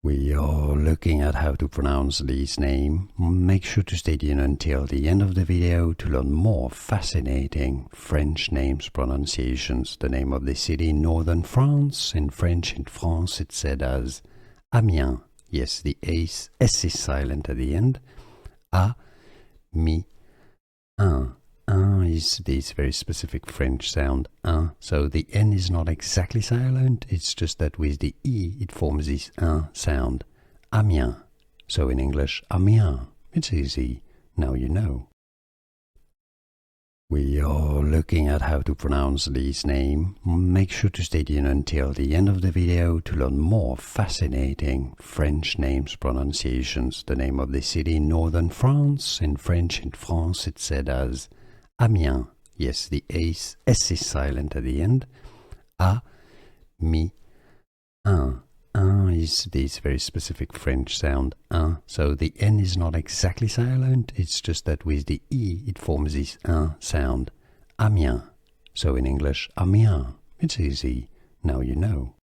We are looking at how to pronounce this name. Make sure to stay tuned until the end of the video to learn more fascinating French names pronunciations. The name of the city in northern France. In French, in France, it's said as Amiens. Yes, the S is silent at the end. Un is this very specific French sound, un. So the N is not exactly silent, it's just that with the E it forms this un sound. Amiens. So in English, Amiens. It's easy. Now you know. We are looking at how to pronounce this name. Make sure to stay tuned until the end of the video to learn more fascinating French names pronunciations. The name of the city in northern France. In French, in France, it's said as Amiens. Yes, the S is silent at the end. Un is this very specific French sound, un. So the N is not exactly silent, it's just that with the E it forms this un sound. Amiens. So in English, Amiens. It's easy. Now you know.